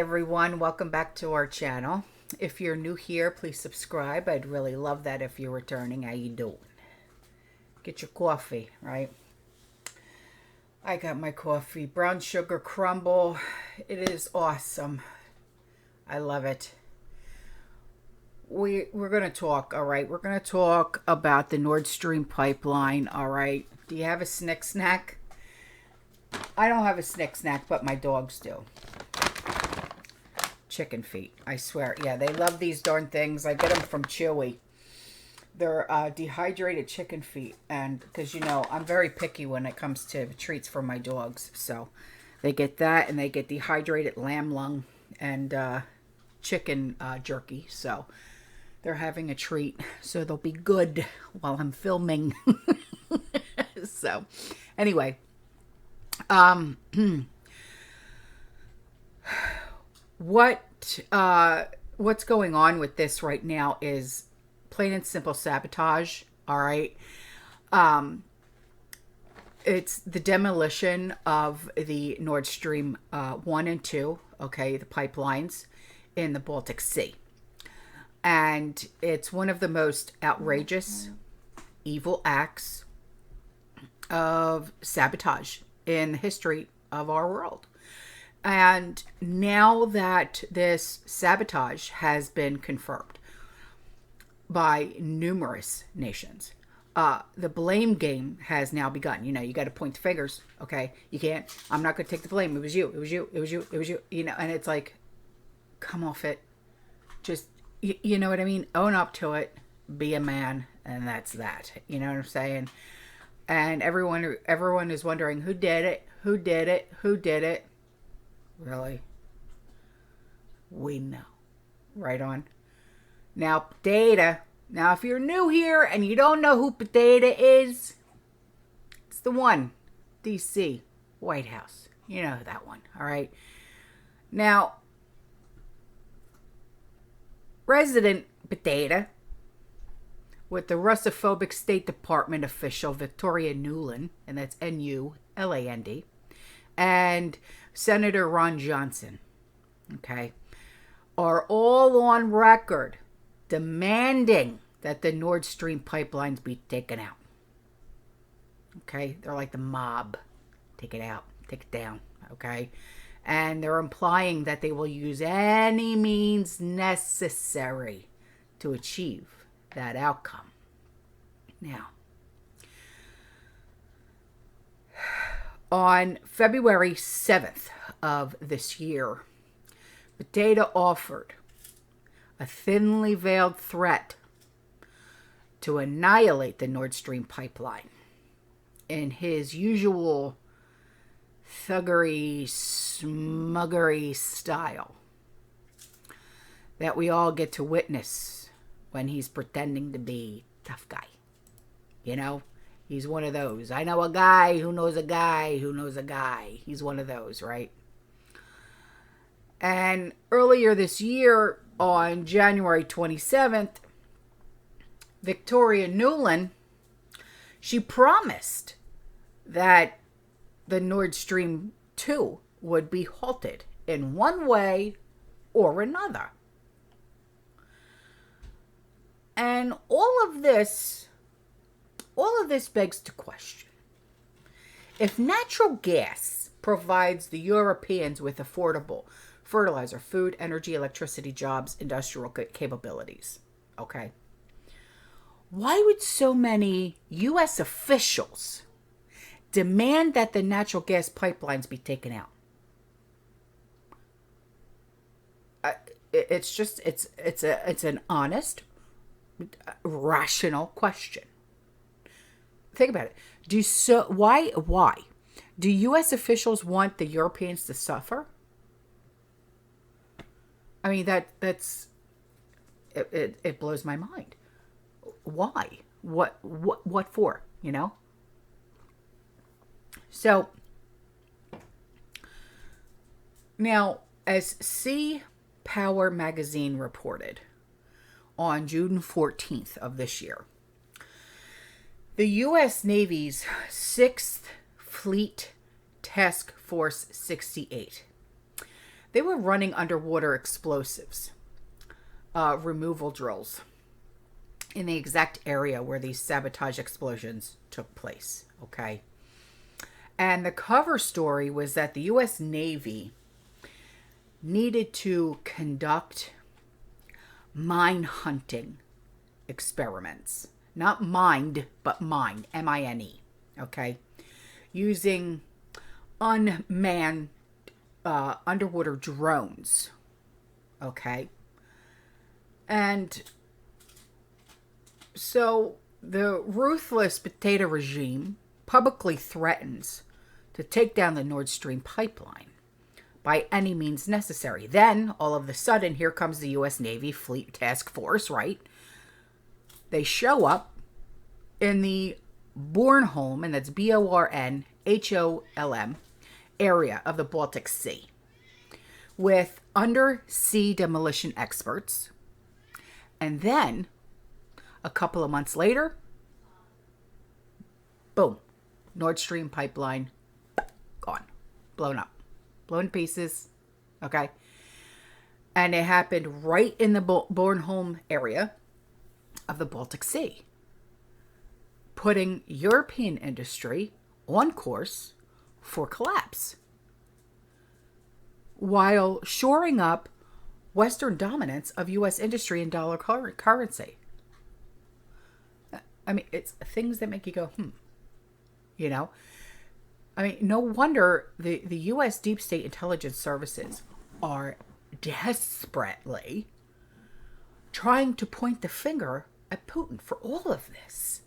everyone, welcome back to our channel. If you're new here, please subscribe. I'd really love that if you're returning. How you doing? Get your coffee, right? I got my coffee, brown sugar crumble. It is awesome. I love it. We're going to talk, all right? We're going to talk about the Nord Stream pipeline, all right? Do you have a snick snack? I don't have a snick snack, but my dogs do. Chicken feet, I swear. Yeah, they love these darn things. I get them from Chewy. They're dehydrated chicken feet. And because, you know, I'm very picky when it comes to treats for my dogs. So they get that, and they get dehydrated lamb lung and chicken jerky. So they're having a treat. So they'll be good while I'm filming. So anyway. What's going on with this right now is plain and simple sabotage. All right. It's the demolition of the Nord Stream 1 and 2, okay, the pipelines in the Baltic Sea. And it's one of the most outrageous, evil acts of sabotage in the history of our world. And now that this sabotage has been confirmed by numerous nations, the blame game has now begun. You know, you got to point the fingers, okay? You can't, I'm not going to take the blame. It was you, it was you, it was you, it was you, you know, and it's like, come off it. Just, you know what I mean? Own up to it, be a man, and that's that. You know what I'm saying? And everyone is wondering who did it, who did it, who did it. Really? We know. Right on. Now, potato. Now, if you're new here and you don't know who potato is, it's the one. D.C. White House. You know that one. All right. Now, Resident Potato with the Russophobic State Department official Victoria Nuland, and that's Nuland, and Senator Ron Johnson, okay, are all on record demanding that the Nord Stream pipelines be taken out. Okay, they're like the mob. Take it out, take it down, okay? And they're implying that they will use any means necessary to achieve that outcome. Now, on February 7th of this year, Potato offered a thinly veiled threat to annihilate the Nord Stream pipeline in his usual thuggery, smuggery style that we all get to witness when he's pretending to be a tough guy. You know? He's one of those. I know a guy who knows a guy who knows a guy. He's one of those, right? And earlier this year, on January 27th, Victoria Nuland, she promised that the Nord Stream 2 would be halted in one way or another. And all of this begs to question. If natural gas provides the Europeans with affordable fertilizer, food, energy, electricity, jobs, industrial capabilities, okay, why would so many U.S. officials demand that the natural gas pipelines be taken out? It's an honest, rational question. Think about it. Why do U.S. officials want the Europeans to suffer? I mean, that's it blows my mind. Why? What for? You know? So now, as Sea Power magazine reported on June 14th of this year, the U.S. Navy's 6th Fleet Task Force 68 they were running underwater explosives, removal drills in the exact area where these sabotage explosions took place, okay? And the cover story was that the U.S. Navy needed to conduct mine hunting experiments. Not mined, but mine, M-I-N-E, okay? Using unmanned underwater drones, okay? And so the ruthless potato regime publicly threatens to take down the Nord Stream pipeline by any means necessary. Then, all of a sudden, here comes the U.S. Navy Fleet Task Force, right? They show up in the Bornholm, and that's Bornholm, area of the Baltic Sea, with undersea demolition experts. And then, a couple of months later, boom, Nord Stream pipeline, gone, blown up, blown to pieces, okay? And it happened right in the Bornholm area of the Baltic Sea, putting European industry on course for collapse, while shoring up Western dominance of U.S. industry and dollar currency. I mean, it's things that make you go, you know? I mean, no wonder the U.S. Deep State Intelligence Services are desperately trying to point the finger at Putin for all of this.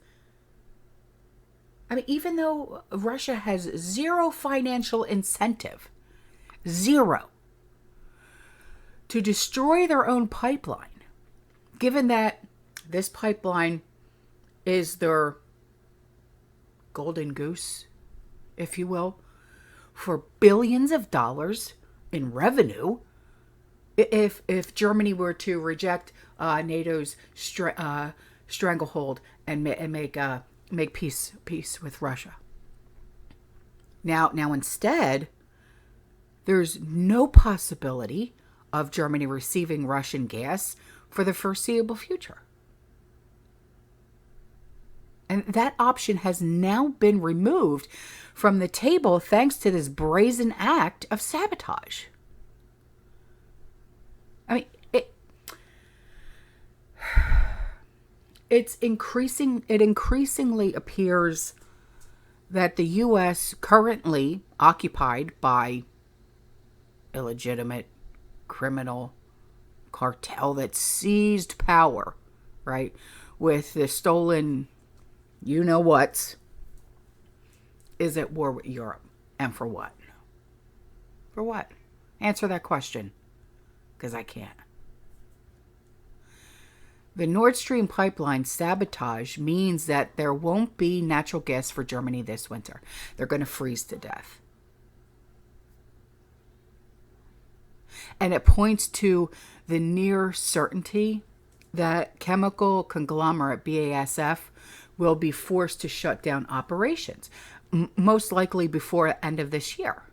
I mean, even though Russia has zero financial incentive, zero, to destroy their own pipeline, given that this pipeline is their golden goose, if you will, for billions of dollars in revenue. If Germany were to reject NATO's stranglehold and make peace with Russia. Now instead, there's no possibility of Germany receiving Russian gas for the foreseeable future. And that option has now been removed from the table thanks to this brazen act of sabotage. I mean, it increasingly appears that the U.S. currently occupied by illegitimate criminal cartel that seized power, right, with the stolen you-know-whats, is at war with Europe. And for what? For what? Answer that question, because I can't. The Nord Stream pipeline sabotage means that there won't be natural gas for Germany this winter. They're going to freeze to death. And it points to the near certainty that chemical conglomerate BASF will be forced to shut down operations, most likely before the end of this year.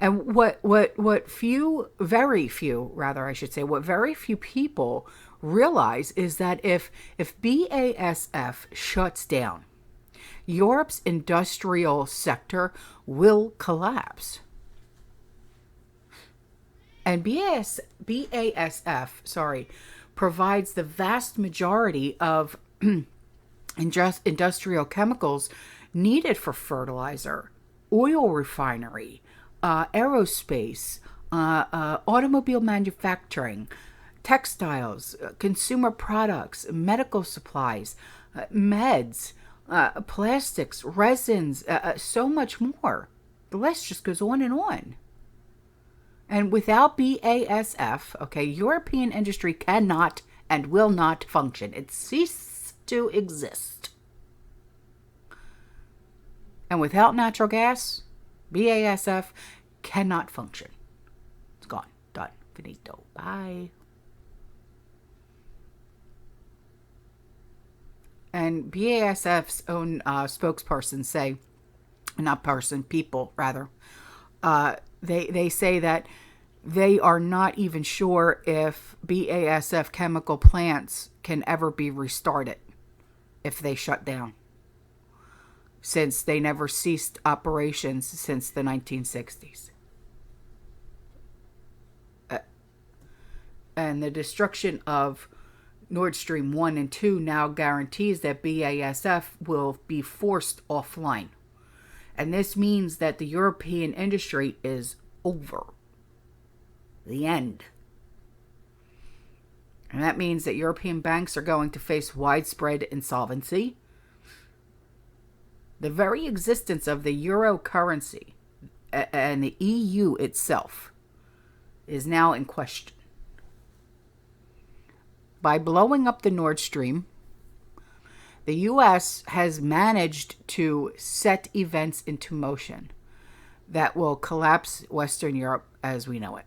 And what very few people realize is that if BASF shuts down, Europe's industrial sector will collapse. And BASF provides the vast majority of industrial chemicals needed for fertilizer, oil refinery, aerospace, automobile manufacturing, textiles, consumer products, medical supplies, meds, plastics, resins, so much more. The list just goes on and on. And without BASF, European industry cannot and will not function. It ceases to exist. And without natural gas, BASF cannot function. It's gone. Done. Finito. Bye. And BASF's own spokesperson people, They say that they are not even sure if BASF chemical plants can ever be restarted if they shut down, since they never ceased operations since the 1960s. And the destruction of Nord Stream 1 and 2 now guarantees that BASF will be forced offline. And this means that the European industry is over. The end. And that means that European banks are going to face widespread insolvency. The very existence of the euro currency and the EU itself is now in question. By blowing up the Nord Stream, the U.S. has managed to set events into motion that will collapse Western Europe as we know it,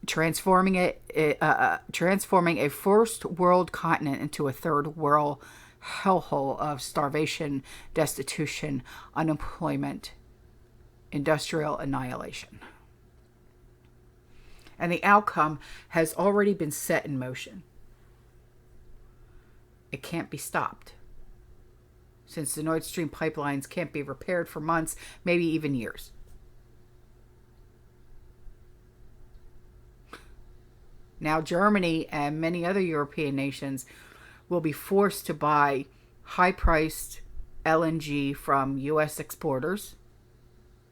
transforming a first world continent into a third world hellhole of starvation, destitution, unemployment, industrial annihilation. And the outcome has already been set in motion. It can't be stopped, since the Nord Stream pipelines can't be repaired for months, maybe even years. Now Germany and many other European nations will be forced to buy high-priced LNG from U.S. exporters,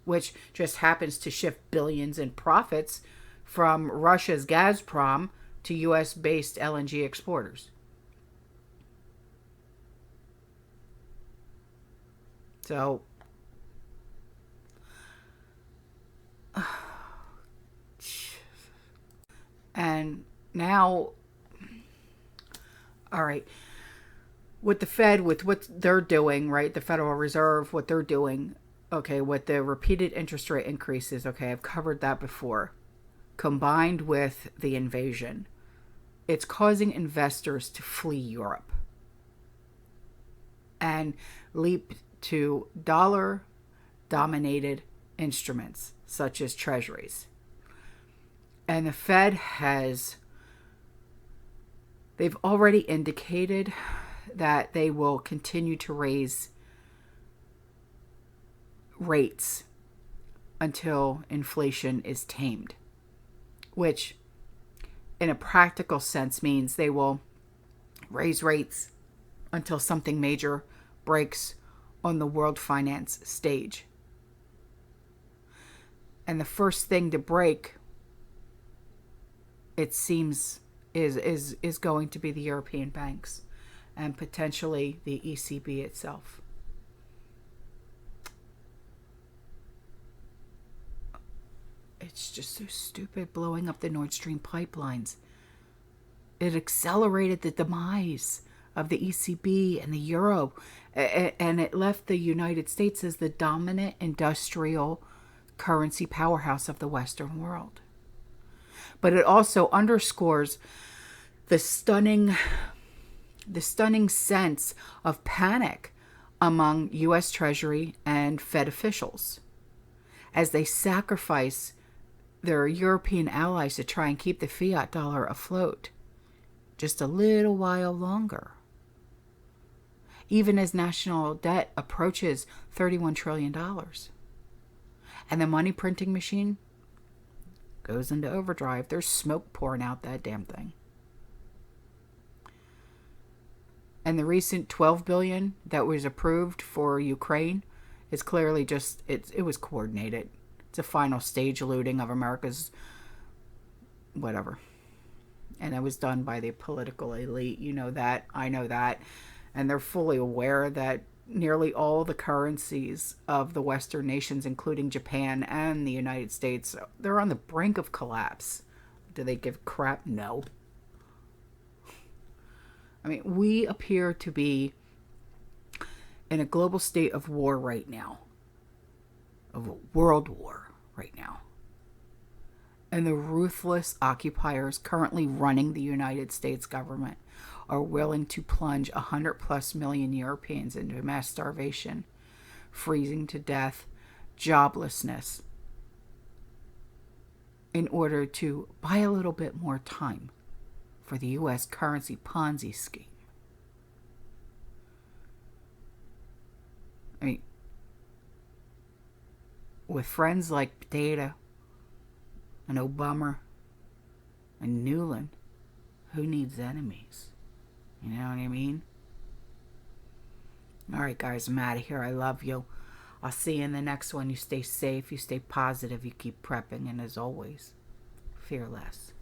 which just happens to shift billions in profits from Russia's Gazprom to U.S.-based LNG exporters. So, and now, all right, with the Fed, with what they're doing, right, the Federal Reserve, what they're doing, okay, with the repeated interest rate increases, okay, I've covered that before, combined with the invasion, it's causing investors to flee Europe and leap to dollar-dominated instruments such as treasuries. And the Fed they've already indicated that they will continue to raise rates until inflation is tamed, which in a practical sense means they will raise rates until something major breaks on the world finance stage. And the first thing to break, it seems, is going to be the European banks and potentially the ECB itself. It's just so stupid blowing up the Nord Stream pipelines. It accelerated the demise of the ECB and the euro, and it left the United States as the dominant industrial currency powerhouse of the Western world. But it also underscores the stunning sense of panic among U.S. Treasury and Fed officials as they sacrifice their European allies to try and keep the fiat dollar afloat just a little while longer, even as national debt approaches $31 trillion. And the money printing machine goes into overdrive. There's smoke pouring out that damn thing. And the recent $12 billion that was approved for Ukraine is clearly just, it was coordinated. It's a final stage looting of America's whatever. And it was done by the political elite. You know that. I know that. And they're fully aware that nearly all the currencies of the Western nations, including Japan and the United States, they're on the brink of collapse. Do they give crap? No. I mean, we appear to be in a global state of war right now. Of a world war right now. And the ruthless occupiers currently running the United States government are willing to plunge 100+ million Europeans into mass starvation, freezing to death, joblessness, in order to buy a little bit more time for the U.S. currency Ponzi scheme. I mean, with friends like Potato and Obama and Newland, who needs enemies? You know what I mean? All right, guys, I'm out of here. I love you. I'll see you in the next one. You stay safe, you stay positive, you keep prepping, and as always, fear less.